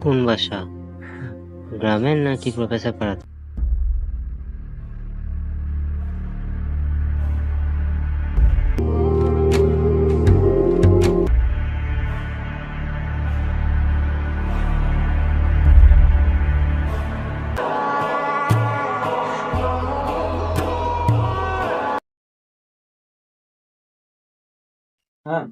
কোন বাসা? গ্রামের নাকি প্রফেসর পাড়াতে? হ্যাঁ,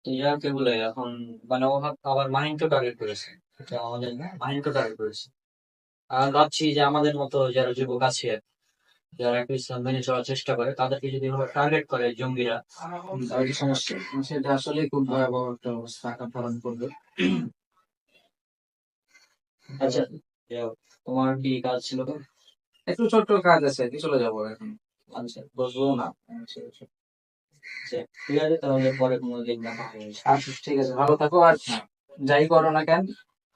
ইয়াকে বলে এখন মানে ও আবার মাহিনকে টার্গেট করেছে। এটা আমাদের না, মাহিনকে টার্গেট করেছে। আর ভাবছি যে আমাদের মতো যারা যুবক আছে, যারা একটু ইসলাম মেনে চলার চেষ্টা করে, তাদেরকে যদি টার্গেট করে জঙ্গিরা, তাহলে সমস্যা, সেটা আসলে খুব ভয়াবহ একটা অবস্থা আকার ধারণ করবে। আচ্ছা, যাও, তোমার কি কাজ ছিল? তো একটু ছোট্ট কাজ আছে, কি চলে যাবো এখন। আচ্ছা, বসবো না। আচ্ছা, আচ্ছা। আচ্ছা, ঠিক আছে, তাহলে পরে কোনো দিন দেখা হবে। আচ্ছা, ঠিক আছে, ভালো থাকো। আর যাই করো না কেন,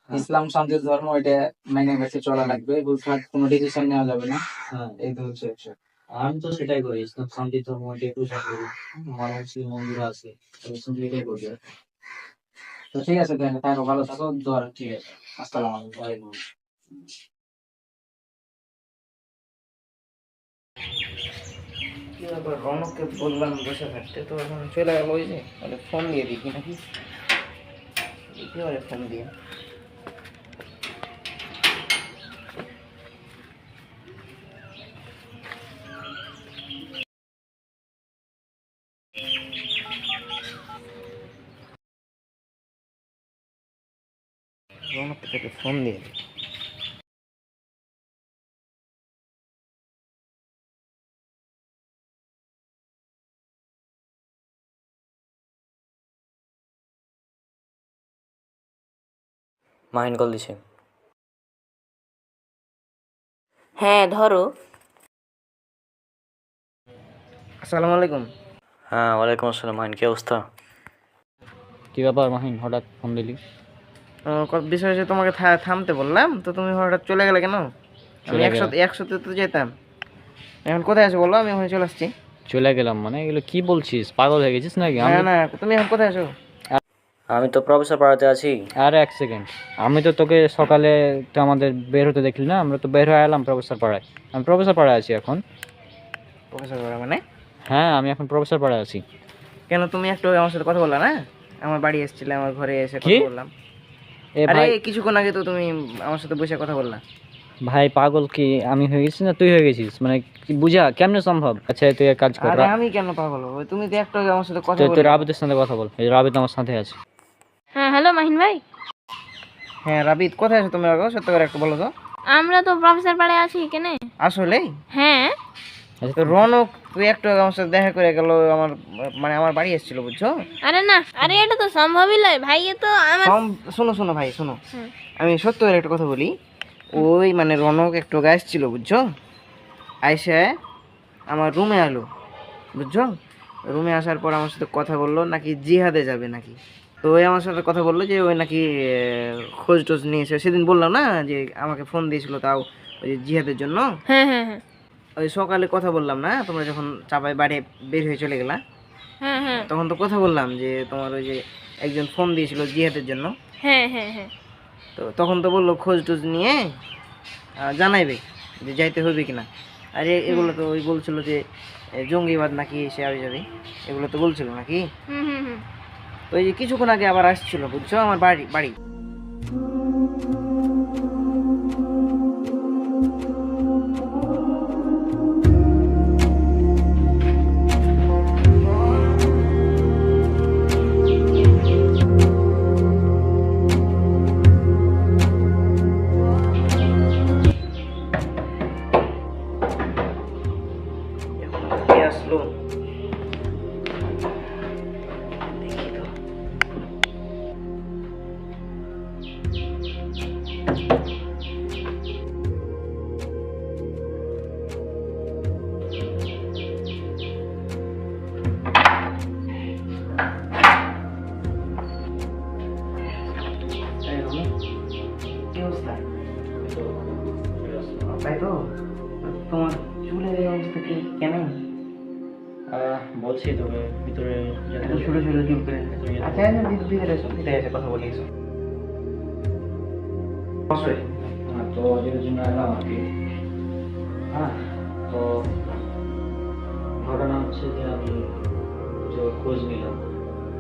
ইসলাম শান্তির ধর্ম, এটা মেনে বেঁচে চলা লাগবে। বুঝলাম, কোনো ডিসিশন নেওয়া যাবে না। হ্যাঁ, এই তো হচ্ছে বিষয়। আমি তো সেটাই করি, ইসলাম শান্তির ধর্ম, এটা একটু করি। আমার মুসলিম বন্ধুরা আছে, এটাই করি। তো ঠিক আছে, তাহলে থাকো, ভালো থাকো, দোয়া, ঠিক আছে। আসসালামু আলাইকুম। কি ব্যাপার, রনককে বললাম বসে থাকতে, তো এখন চলে গেল। ওই যে মানে ফোন দিয়ে দেখি নাকি, দেখি ওরে ফোন দিয়ে। রনককে থেকে ফোন দিয়ে দেখি। মাহিন কল দিছে। হ্যাঁ ধরো। আসসালামু আলাইকুম। হ্যাঁ, ওয়ালাইকুম আসসালাম। মাহিন, কি অবস্থা? কি ব্যাপার মাহিন, হঠাৎ ফোন দিলি? বিষয় হচ্ছে, তোমাকে থামতে বললাম, তো তুমি হঠাৎ চলে গেলে কেন? আমি চলে গেলাম? একসাথে তো যেতাম। এখন কোথায় আছো বলো, আমি ওখানে চলে আসছি। চলে গেলাম মানে? এগুলো কি বলছিস? পাগল হয়ে গেছিস নাকি? না না, তুমি এখন কোথায় আছো? আমি তো প্রফেসর পাড়াতে আছি। আর এক সেকেন্ড, আমি তো তোকে সকালে তো আমাদের বের হতে দেখলি না? আমরা তো বের হয়ে এলাম প্রফেসর পাড়ায়। আমি প্রফেসর পাড়ায় আছি এখন। প্রফেসর মানে? হ্যাঁ, আমি এখন প্রফেসর পাড়ায় আছি। কেন, তুমি একটু আমার সাথে কথা বললা না? আমার বাড়ি এসেছিলে, আমার ঘরে এসে কি? কথা বললাম। এ আরে ভাই, কিছুক্ষণ আগে তো তুমি আমার সাথে বসে কথা বললা। ভাই পাগল কি আমি হয়ে গেছি না তুই হয়ে গেছিস? মানে কি বুঝা কেমনে সম্ভব? আচ্ছা তুই এক কাজ কর, আরে আমি কেন পাগল হবো? তুমি তো একটু আগে আমার সাথে কথা তুই বললে। রাবিদের সাথে কথা বল। এই রাবিদ আমার সাথে আছে। হ্যাঁ হ্যালো মাহিন ভাই, হ্যাঁ রাবিদ, কোথায় আছো তুমি? আগে সত্য করে একটু বলো তো। আমরা তো প্রফেসর পাড়ে আছি কেনে। আসলেই? হ্যাঁ। তো রনক তুই একটু আগে আমার সাথে দেখা করে গেল, আমার মানে আমার বাড়ি এসেছিল, বুঝছো? আরে না, আরে এটা তো সম্ভবই নয় ভাই, এ তো আমার। শোনো শোনো ভাই, শোনো, হুম। আমি সত্য করে একটা কথা বলি। ওই মানে রনক একটু আগে আসছিল, বুঝছো? আইসে আমার রুমে এলো, বুঝছো? রুমে আসার পর আমার সাথে কথা বললো নাকি জিহাদে যাবে নাকি। তো ওই আমার সাথে কথা বললো যে ওই নাকি খোঁজ টোজ নিয়েছে। সেদিন বললাম না যে আমাকে ফোন দিয়েছিল, তাও ওই যে জিহাদের জন্য। হ্যাঁ হ্যাঁ হ্যাঁ ওই সকালে কথা বললাম না, তোমরা যখন চাপাই বাড়ি বের হয়ে চলে গেলা, হ্যাঁ হ্যাঁ তখন তো কথা বললাম যে তোমার ওই যে একজন ফোন দিয়েছিল জিহাদের জন্য। হ্যাঁ হ্যাঁ হ্যাঁ। তো তখন তো বললো খোঁজ টোজ নিয়ে জানাইবে যে যাইতে হবে কিনা। আর এগুলো তো ওই বলছিল যে জঙ্গিবাদ নাকি সে আবি যাবে, এগুলো তো বলছিল নাকি। হুম হুম হুম। তো এই যে কিছুক্ষণ আগে আবার আসছিল, বুঝছো, আমার বাড়ি বাড়ি। এখন কে আসলো দেখি তো। এই রনি, কি অবস্থা? তাই তো, তোমার চুলের এই অবস্থা কি কেন? বলছি তোকে ভিতরে এত ছোট ছোট চুল করে। আচ্ছা ভিতরে এসো, ভিতরে এসে কথা বলি এসো। অবশ্যই। হ্যাঁ, তো যেটার জন্য এলাম আর কি। হ্যাঁ, তো ঘটনা হচ্ছে যে আমি যে খোঁজ নিলাম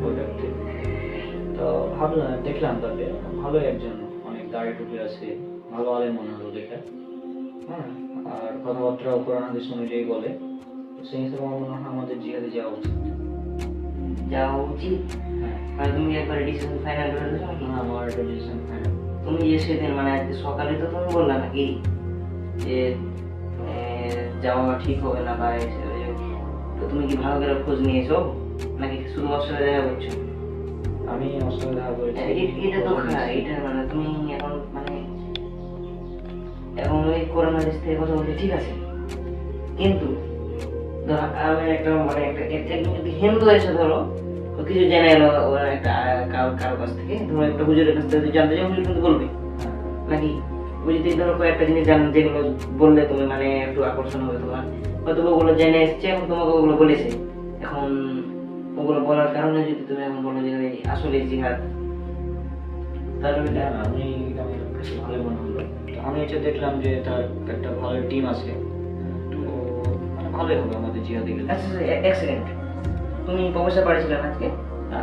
ওইটাতে, তো ভাবলাম, দেখলাম তাকে ভালোই একজন, অনেক দাড়ি টুপি আছে, ভালো আলেম মনে হলো দেখে। হ্যাঁ, আর কথাবার্তা কোরআন হাদিস অনুযায়ী বলে। তো সেই হিসেবে আমার মনে হয় আমাদের জিহাদে যাওয়া উচিত। যাওয়া উচিত। হ্যাঁ, মানে তুমি একবার ডিসিশন ফাইনাল করে দিছো নাকি? হ্যাঁ, আমার একটা ডিসিশন ফাইনাল। তুমি যে সেদিন মানে আজকে সকালে তো তুমি বললা নাকি যে যাওয়া ঠিক হবে না বা তো তুমি কি ভালো করে খোঁজ নিয়েছো নাকি শুধু ওর সাথে দেখা করছো? আমি ওর সাথে দেখা করেছি। এটা তো খারাপ। এটা মানে তুমি এখন মানে এখন ওই করোনা দেশ থেকে কথা বলতে ঠিক আছে, কিন্তু ধরো আমি একটা মানে একজন যদি হিন্দু এসে ধরো ও কিছু জেনে এলো ওরা একটা কারো কাছ থেকে, ধরো একটা হুজুরের কাছ থেকে যদি জানতে চাই হুজুর কিন্তু বলবে নাকি। ও যদি ধরো কয়েকটা জিনিস জানেন যেগুলো বললে তুমি মানে একটু আকর্ষণ হবে তোমার, হয়তো ওগুলো জেনে এসছে এবং তোমাকে ওগুলো বলেছে। এখন ওগুলো বলার কারণে যদি তুমি এখন বলো যে আসলে জিহাদ, তাহলে না, আমি আমার কাছে ভালো মনে হলো। তো আমি এটা দেখলাম যে তার একটা ভালো টিম আছে, তো মানে ভালোই হবে আমাদের জিহাদে গেলে। আচ্ছা এক সেকেন্ড, তুমি প্রফেসর বাড়িছিলে না আজকে?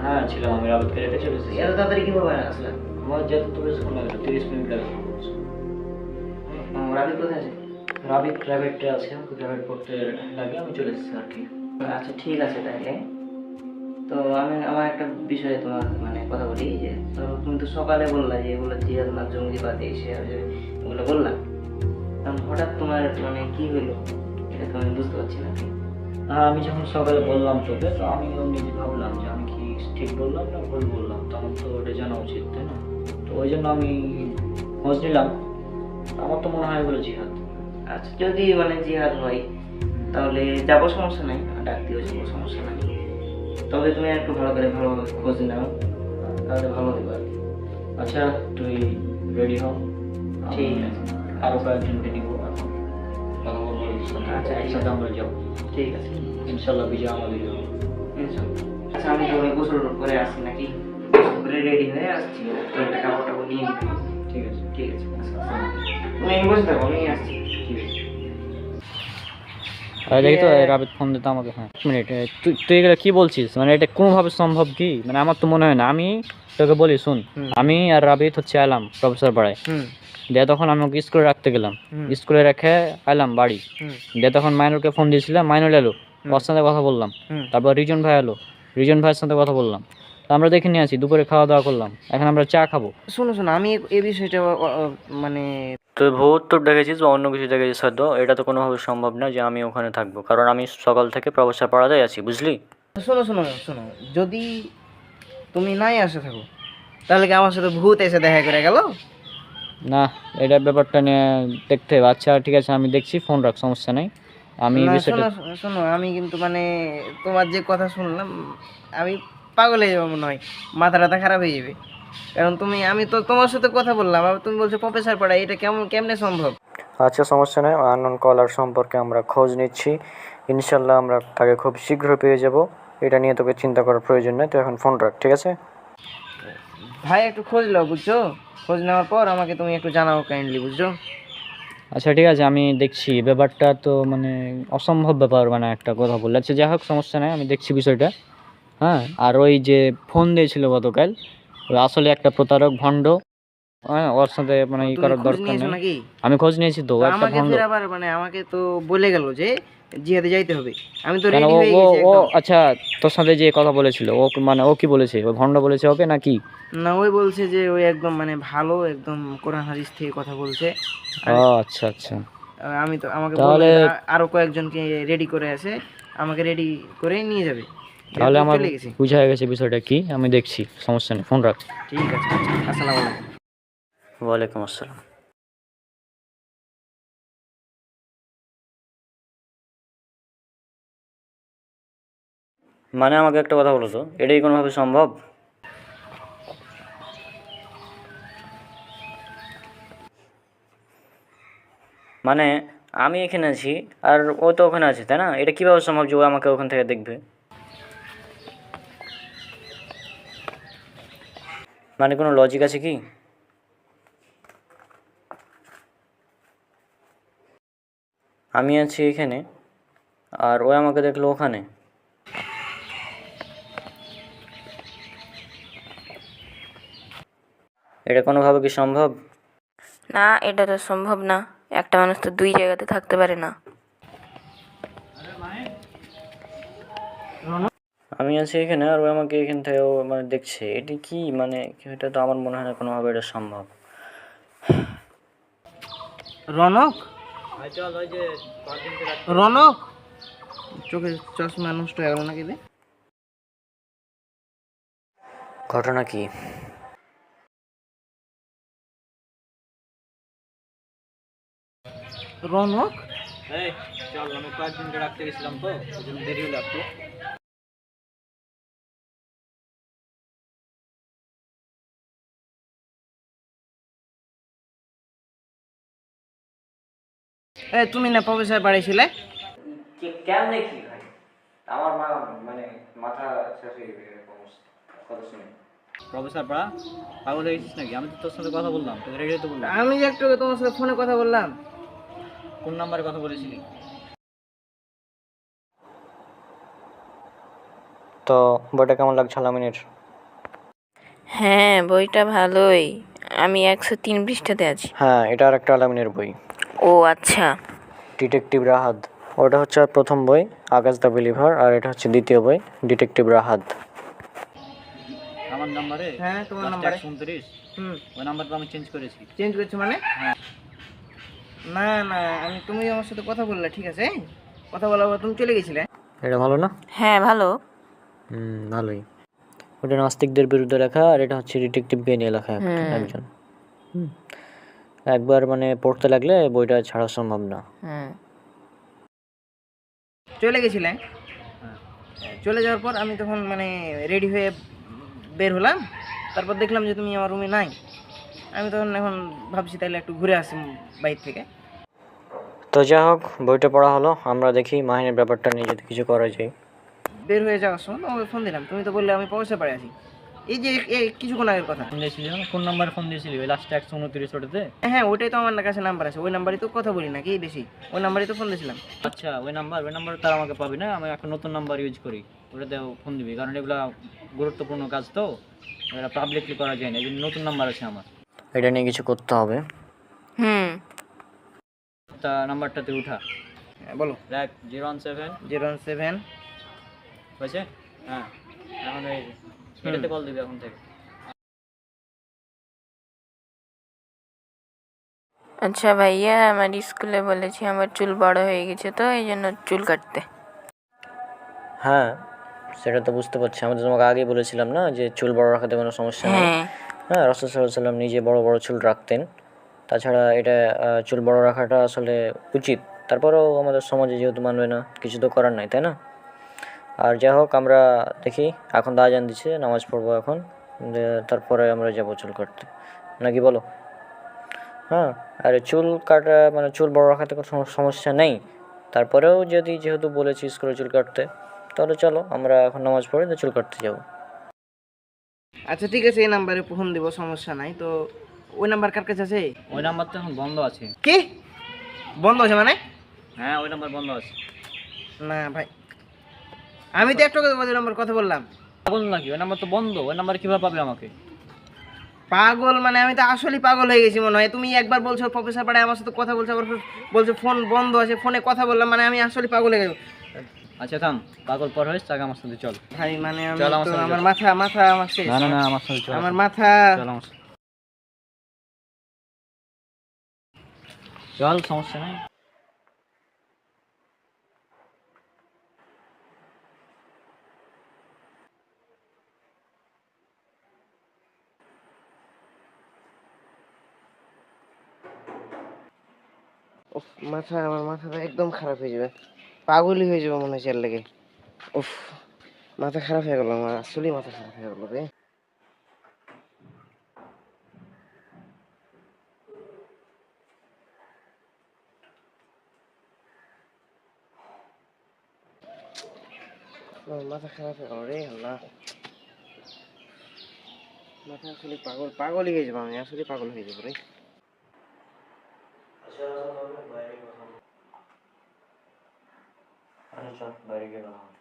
হ্যাঁ, ছিলাম। আমি রাবিতকে রেখে চলে এসেছি। এত তাড়াতাড়ি কিভাবে আসলে? আমার যেতে তো বেশিক্ষণ লাগলো, 30 মিনিট লাগলো। রাবি কোথায় আছে? রাবিত প্রাইভেটে আছে, আমাকে প্রাইভেট পড়তে লাগে, আমি চলে এসেছি আর কি। আচ্ছা ঠিক আছে তাহলে। তো আমি আমার একটা বিষয়ে তোমার মানে কথা বলি যে তো তুমি তো সকালে বললা যে এগুলো জিহাদ না জঙ্গিবাদ এসে এগুলো বললা, কারণ হঠাৎ তোমার মানে কি হইলো এটা তো আমি বুঝতে পারছি না। হ্যাঁ, আমি যখন সকালে বললাম তোকে, তো আমি নিজে ভাবলাম যে আমি কি ঠিক বললাম না ভুল বললাম, তো আমার তো ওটা জানা উচিত, তাই না? তো ওই জন্য আমি খোঁজ নিলাম। আমার তো মনে হয় এগুলো জিহাদ। আচ্ছা যদি মানে জিহাদ হয় তাহলে যাবো, সমস্যা নাই, ডাক দিও যাবো, সমস্যা নাই। তবে তুমি একটু ভালো করে ভালোভাবে খোঁজ নাও, তাহলে ভালো হবে আর কি। আচ্ছা, তুই রেডি হ। ঠিক আছে। আরো কয়েকজনকে নিব এখন, কথা বলবো ওদের সাথে। আচ্ছা, একসাথে আমরা যাবো, ঠিক আছে ইনশাল্লাহ বিজয় আমাদের যাবো। ইনশাআল্লাহ। আচ্ছা আমি তো গোসল করে আসছি নাকি, গোসল করে রেডি হয়ে আসছি, তো একটা কাপড় টাপড় নিয়ে নিতে হবে। ঠিক আছে। ঠিক আছে আচ্ছা, তুমি বসে থাকো, আমি আসছি। ঠিক আছে। দেখি তো রাবিত ফোন দিতে আমাকে। হ্যাঁ, এক মিনিট। তুই তুই এগুলো কি বলছিস? মানে এটা কোনোভাবে সম্ভব কি? মানে আমার তো মনে হয় না। আমি তোকে বলি, শুন। আমি আর রাবিত হচ্ছে এলাম প্রফেসর পাড়ায়, দিয়ে তখন আমি ওকে স্কুলে রাখতে গেলাম, স্কুলে রেখে এলাম বাড়ি। দিয়ে তখন মাইনুরকে ফোন দিয়েছিলাম, মাইনুর এলো, ওর সাথে কথা বললাম। তারপর রিজন ভাই এলো, রিজন ভাইয়ের সাথে কথা বললাম। তো আমরা দেখে নিয়ে আসি, দুপুরে খাওয়া দাওয়া করলাম, এখন আমরা চা খাবো। শোনো শোনো, আমি এই বিষয়টা মানে তুই ভূত তো দেখেছিস বা অন্য কিছু দেখেছিস হয়তো, এটা তো কোনোভাবে সম্ভব না যে আমি ওখানে থাকবো, কারণ আমি সকাল থেকে প্রফেসর পাড়াতেই আছি, বুঝলি? শোনো শোনো শোনো, যদি তুমি নাই আসে থাকো তাহলে কি আমার সাথে ভূত এসে দেখা করে গেল? না, এটা ব্যাপারটা নিয়ে দেখতে হবে। আচ্ছা ঠিক আছে, আমি দেখছি, ফোন রাখ, সমস্যা নেই। আমি না বিষয়টা শোনো শোনো, আমি কিন্তু মানে তোমার যে কথা শুনলাম আমি পাগল হয়ে যাবো মনে হয়, মাথা টাথা খারাপ হয়ে যাবে। কারণ আমি তো তোমার সাথে কথা বললাম, আর তুমি বলছো প্রফেসর পড়াই, এটা কেমনে সম্ভব? আচ্ছা, সমস্যা নেই। আননোন কলার সম্পর্কে আমরা খোঁজ নিচ্ছি, ইনশাল্লাহ আমরা তাকে খুব শীঘ্র পেয়ে যাব। এটা নিয়ে তোকে চিন্তা করার প্রয়োজন নেই, তুই এখন ফোন রাখ, ঠিক আছে? ভাই একটু খোঁজ নাও, বুঝছো? খোঁজ নেওয়ার পর আমাকে তুমি একটু জানাও কাইন্ডলি, বুঝছো? আচ্ছা ঠিক আছে, আমি দেখছি। ব্যাপারটা তো মানে অসম্ভব ব্যাপার, মানে একটা কথা বললে। আচ্ছা যাই হোক, সমস্যা নেই, আমি দেখছি বিষয়টা। হ্যাঁ, আর ওই যে ফোন দিয়েছিল গতকাল, ওই আসলে একটা প্রতারক, ভণ্ড। হ্যাঁ, ওর সাথে মানে ই তুমি করার খোঁজ দরকার নিয়েছো নেই। নাকি? আমি খোঁজ নিয়েছি তো, ও তো একটা আমাকে ভণ্ড। ফের আবার মানে আমাকে তো বলে গেল যে জিহাদে যাইতে হবে, আমি তো কেন রেডি ও হয়ে ও গেছি ও একদম। আচ্ছা, তোর সাথে যে কথা বলেছিল, ও মানে ও কি বলেছে? ও ভণ্ড বলেছে ওকে নাকি? না, ওই বলছে যে ওই একদম মানে ভালো, একদম কোরআন হাদিস থেকে কথা বলছে। ও আচ্ছা আচ্ছা। আমি তো আমাকে বললো তাহলে যে আরো কয়েকজনকে রেডি করে আছে, আমাকে রেডি করে নিয়ে যাবে। তাহলে যেহেতু আমার চলে গেছি। বুঝা গেছে বিষয়টা কি, আমি দেখছি, সমস্যা নেই, ফোন রাখ। ঠিক আছে, আচ্ছা, আসসালামু আলাইকুম। ওয়ালাইকুম আসসালাম। মানে আমাকে একটা কথা বলো তো, এটাই কোনোভাবে সম্ভব? মানে আমি এখানে আছি আর ও তো ওখানে আছে, তাই না? এটা কীভাবে সম্ভব যে ও আমাকে ওখান থেকে দেখবে? মানে কোনো লজিক আছে কি? আমি আছি এখানে আর ও আমাকে দেখলো ওখানে। এটা কোনোভাবে কি সম্ভব? না, এটা তো সম্ভব না। একটা মানুষ তো দুই জায়গাতে থাকতে পারে না। আমি আছি এখানে আর ও আমাকে এখান থেকে ও মানে দেখছে, এটি কি মানে এটা তো আমার মনে হয় না কোনোভাবে এটা সম্ভব। রনক, ভাই চল ওই যে 5 দিনকে রাখতে রনক, চোখের চশমা নষ্ট হয়ে গেল নাকি রে? ঘটনা কি? রনক, এই চল, আমি 5 দিনকে রাখতে গেছিলাম তো ওই জন্য দেরি হলো একটু। তুমি না প্রফেসর বাড়িছিলে? কেমনে কি ভাই, আমার মানে মাথা শেষ হয়ে গেছে এরকম কথা শুনে। প্রফেসর পড়া পাগল হয়ে গেছিস নাকি? আমি তো তোর সাথে কথা বললাম, তোকে রেডি তো বললাম। আমি যে একটু তোমার সাথে ফোনে কথা বললাম। কোন নাম্বারে কথা বলেছিলি? তো বইটা কেমন লাগছে আলামিনের? হ্যাঁ, বইটা ভালোই। আমি 103 পৃষ্ঠাতে আছি। হ্যাঁ, এটা আর একটা আলামিনের বই, ও আচ্ছা। ডিটেকটিভ রাহাত। ওটা হচ্ছে আর প্রথম বই আকাশ দ্য বিলিভার, আর এটা হচ্ছে দ্বিতীয় বই ডিটেকটিভ রাহাত। আমার নাম্বারে? হ্যাঁ, তোমার নাম্বারে। 129। হুম, ওই নাম্বারটা আমি চেঞ্জ করেছি। চেঞ্জ করছো মানে? হ্যাঁ। না না, তুমি আমার সাথে কথা বললে, ঠিক আছে, কথা বলার পর তুমি চলে গেছিলে। এটা ভালো না? হ্যাঁ, ভালো। ভালোই। ওটা নাস্তিকদের বিরুদ্ধে লেখা আর এটা হচ্ছে ডিটেকটিভকে নিয়ে লেখা একজন। একবার মানে পড়তে লাগলে বইটা ছাড়া সম্ভব না। চলে গেছিলে। চলে যাওয়ার পর আমি তখন মানে রেডি হয়ে বের হলাম। তারপর দেখলাম যে তুমি আমার রুমে নাই। আমি তখন এখন ভাবছি তাহলে একটু ঘুরে আসি বাইরে থেকে। তো যাই হোক, বইটা পড়া হলো, আমরা দেখি মাহিনের ব্যাপারটা নিয়ে যদি কিছু করা যায়। বের হয়ে যাওয়ার সময় তোমাকে ফোন দিলাম, তুমি তো বললে আমি পয়সা পাড়ে আছি। এই যে কিছুক্ষণ আগের কথা। ফোন দিয়েছিলি না? কোন নাম্বারে ফোন দিয়েছিলি? ওই লাস্টে 129 ওটাতে? হ্যাঁ, ওইটাই তো আমার কাছে নাম্বার আছে, ওই নাম্বারই তো কথা বলি নাকি বেশি, ওই নাম্বারই তো ফোন দিয়েছিলাম। আচ্ছা, ওই নাম্বার তার আমাকে পাবি না, আমি একটা নতুন নাম্বার ইউজ করি, ওটাতেও ফোন দিবি, কারণ এগুলা গুরুত্বপূর্ণ কাজ তো, এটা পাবলিকলি করা যায় না, এই জন্য নতুন নাম্বার আছে আমার। এটা নিয়ে কিছু করতে হবে। তা নাম্বারটা তুই উঠা। হ্যাঁ, বলো। দেখ 017 017। হয়েছে? হ্যাঁ, এখন এই এটাতে কল দিবি এখন থেকে। আচ্ছা ভাইয়া, আমার স্কুলে বলেছি আমার চুল বড় হয়ে গেছে, তো এই জন্য চুল কাটতে। হ্যাঁ, সেটা তো বুঝতে পারছি, আমি তো তোমাকে আগেই বলেছিলাম না যে চুল বড় রাখাতে কোনো সমস্যা নেই। হ্যাঁ। হ্যাঁ, রাসূল সাল্লাল্লাহু আলাইহি ওয়াসাল্লাম নিজে বড় বড় চুল রাখতেন। তাছাড়া এটা চুল বড় রাখাটা আসলে উচিত। তারপরেও আমাদের সমাজে যেহেতু মানবে না, কিছু তো করার নাই, তাই না? আর যাই হোক, আমরা দেখি, এখন তো আজান দিচ্ছে, নামাজ পড়বো এখন, তারপরে আমরা যাবো চুল কাটতে, নাকি বলো? হ্যাঁ, আর চুল কাটা মানে চুল বড় রাখাতে কোনো সমস্যা নেই। তারপরেও যদি যেহেতু বলেছি স্কুলে চুল কাটতে, তাহলে চলো আমরা এখন নামাজ পড়ে তো চুল কাটতে যাবো। আচ্ছা ঠিক আছে, এই নাম্বারে ফোন দিব, সমস্যা নাই। তো ওই নাম্বার কার কাছে আছে? ওই নাম্বার তো এখন বন্ধ আছে। কি বন্ধ আছে মানে? হ্যাঁ, ওই নাম্বার বন্ধ আছে। না ভাই, আমি তো একটু ওই নাম্বার কথা বললাম। পাগল নাকি? ওই নাম্বার তো বন্ধ, ওই নাম্বার কিভাবে পাবে আমাকে? পাগল মানে আমি তো আসলেই পাগল হয়ে গেছি মনে হয়। তুমি একবার বলছো প্রফেসর পাড়ায় আমার সাথে কথা বলছো, আবার বলছো ফোন বন্ধ আছে, ফোনে কথা বললাম, মানে আমি আসলে পাগল হয়ে গেছি আচ্ছা থাম, পাগল পর হয়েছে, আগে আমার সাথে চল। ভাই। মানে আমি চল আমার তো সাথে আমার চল। মাথা আমার শেষ। না আমার সাথে চল, আমার মাথা। চল আমার সাথে চল, সমস্যা নাই। উফ, আমার মাথাটা একদম খারাপ হয়ে যাবে, পাগলই হয়ে যাবে মনে হচ্ছে এর লেগে। উফ, মাথা খারাপ হয়ে গেল আমার, আসলেই মাথা খারাপ হয়ে গেল রে। আমার মাথা খারাপ হয়ে গেল রে আল্লাহ। মাথা আসলে পাগলই হয়ে যাবো আমি, আসলে পাগল হয়ে যাবো রে। আচ্ছা চল বাইরে গিয়ে কথা হবে।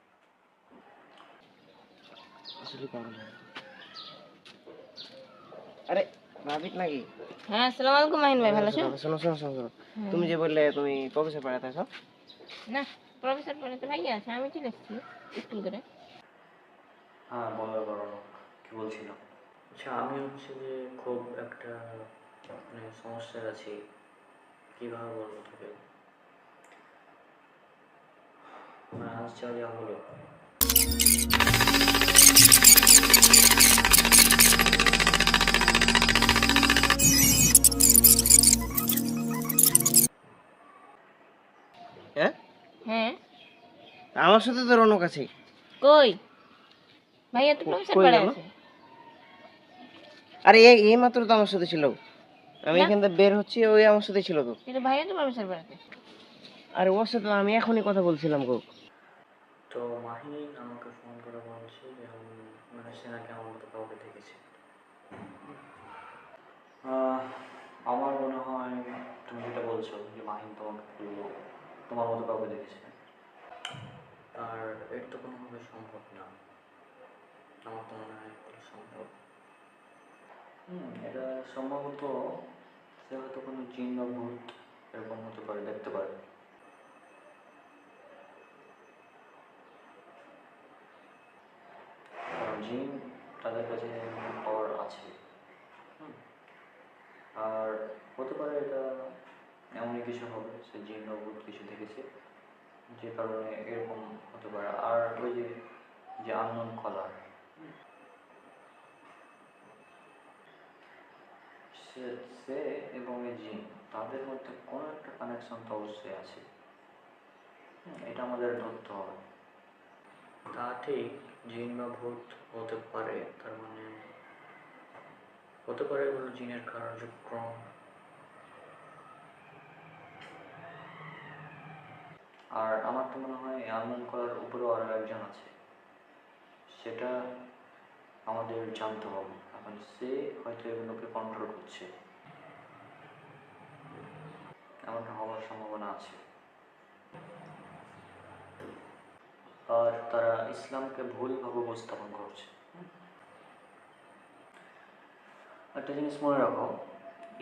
আসলে পাগল হয়ে। আরে রাবিট নাকি? হ্যাঁ, আসসালামু আলাইকুম মাহিন ভাই, ভালো আছো? শোনো শোনো শোনো শোনো। তুমি যে বললে তুমি প্রফেসর পড়াতে আছো, না, প্রফেসর পড়াতে ভাইয়া আছে, আমি চলে এসেছি স্কুল করে। হ্যাঁ বলার বড় কি বলছিলাম, আচ্ছা আমি হচ্ছে যে খুব একটা মানে সমস্যায় আছি, কীভাবে বলবো তোকে, মানে আজ যা হলো। হ্যাঁ? হ্যাঁ, আমার সাথে তো রনক আছে। কই ভাইয়া তো প্রফেসর কই পড়ায় গেল? আছে। আরে এই মাত্র তো আমার সাথে ছিল। আমি না। এখান থেকে বের হচ্ছি, ওই আমার সাথে ছিল তো। কিন্তু ভাইয়া তো প্রফেসর পড়াতে। আরে ওর সাথে তো আমি এখনই কথা বলছিলাম গো। তো মাহিন আমাকে ফোন করে বলছে যে মানে সে নাকি আমার মতো কাউকে দেখেছে। আমার মনে হয় তুমি যেটা বলছো যে মাহিন তোমাকে বললো তোমার মতো কাউকে দেখেছে, আর এটা তো কোনোভাবে সম্ভব না, আমার তো মনে হয় এটা সম্ভব। এটা সম্ভবত সে হয়তো কোনো জিন বা ভূত এরকম হতে পারে, দেখতে পারে। কারণ জিন তাদের কাছে পাওয়ার আছে। হুম, আর হতে পারে এটা এমনই কিছু হবে, সে জিন বা ভূত কিছু দেখেছে যে কারণে এরকম হতে পারে। আর ওই যে যে আননোন কলার, সে সে এবং এই জিন তাদের মধ্যে কোনো একটা কানেকশন তো অবশ্যই আছে। এটা আমাদের ধরতে হবে। তা ঠিক, জিন বা ভূত হতে পারে, তার মানে হতে পারে এগুলো জিনের কার্যক্রম। আর আমার তো মনে হয় আননোন কলার উপরেও আরও একজন আছে, সেটা আমাদের জানতে হবে। এখন সে হয়তো এগুলোকে কন্ট্রোল করছে, এমনটা হওয়ার সম্ভাবনা আছে। আর তারা ইসলামকে ভুলভাবে উপস্থাপন করছে। একটা জিনিস মনে রাখো,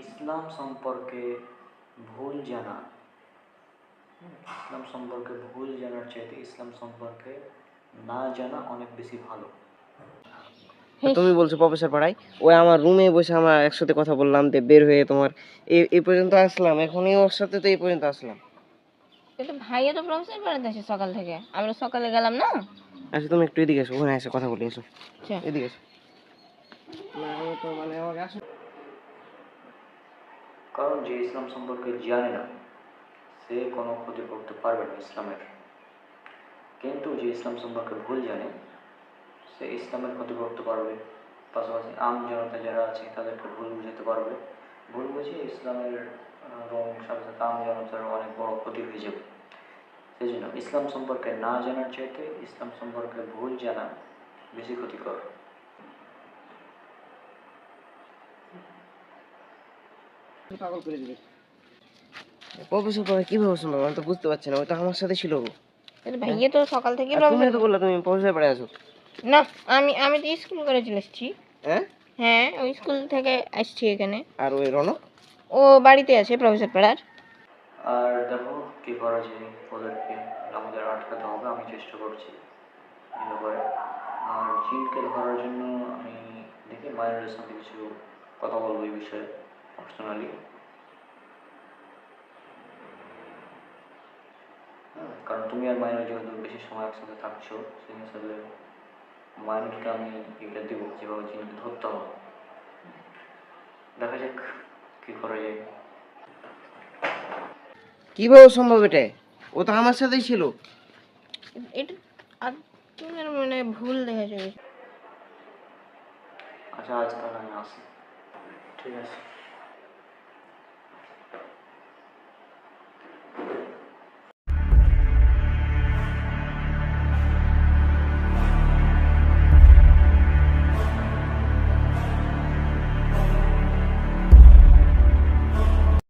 ইসলাম সম্পর্কে ভুল জানা, ইসলাম সম্পর্কে ভুল জানার চাইতে ইসলাম সম্পর্কে না জানা অনেক বেশি ভালো। তুমি বলছো প্রফেসর পড়াই, ওই আমার রুমে বসে আমরা একসাথে কথা বললাম, দিয়ে বের হয়ে তোমার এই পর্যন্ত আসলাম, এখনই ওর সাথে তো এই পর্যন্ত আসলাম। কিন্তু ভাইয়া তো প্রফেসর পড়াতে আছে সকাল থেকে, আমরা সকালে গেলাম না। আচ্ছা তুমি একটু এদিকে এসো, ওখানে এসে কথা বলি, এসো আচ্ছা, এদিকে এসো। না আমি তো মানে আমাকে আসো। কারণ যে ইসলাম সম্পর্কে জানে না সে কোনো ক্ষতি করতে পারবে না ইসলামের, কিন্তু যে ইসলাম সম্পর্কে ভুল জানে সে ইসলামের ক্ষতি করতে পারবে। পাশাপাশি আম জনতা যারা আছে তাদেরকে ভুল বুঝাতে পারবে, ভুল বুঝিয়ে ইসলামের এবং সাথে সাথে আম জনতার অনেক বড় ক্ষতি হয়ে যাবে। সেই জন্য ইসলাম সম্পর্কে না জানার চাইতে ইসলাম সম্পর্কে ভুল জানা বেশি ক্ষতিকর। পাগল করে দিবে। প্রফেসর পড়াই কিভাবে সম্ভব, আমি তো বুঝতে পারছি না, ওই তো আমার সাথে ছিল গো। কিন্তু ভাইয়া তো সকাল থেকে আর তুমি তো বললে তুমি প্রফেসর পড়াই আছো। না, আমি তো স্কুল করে চলে এসেছি। হ্যাঁ? হ্যাঁ, ওই স্কুল থেকে আসছি এখানে। আর ওই রনক? ও বাড়িতে আছে প্রফেসর পড়ার। আর দেখো কী করা যায়, ওদেরকে আমাদের আটকাতে হবে, আমি চেষ্টা করছি এই ব্যাপারে। আর জিনকে ধরার জন্য আমি দেখি মায়ের সঙ্গে কিছু কথা বলবো এই বিষয়ে পার্সোনালি। হ্যাঁ, কারণ তুমি আর মায়ের যেহেতু বেশি সময় একসাথে থাকছো, সেই হিসাবে মায়েরকে আমি এটা দেবো যেভাবে জিনকে ধরতে হবে। দেখা যাক কী করা যায়। কিভাবে সম্ভব এটা? ও তো আমার সাথেই ছিল। এটা আর তোমার মনে ভুল দেখেছো। আচ্ছা আজ তাহলে আমি আসি। ঠিক আছে।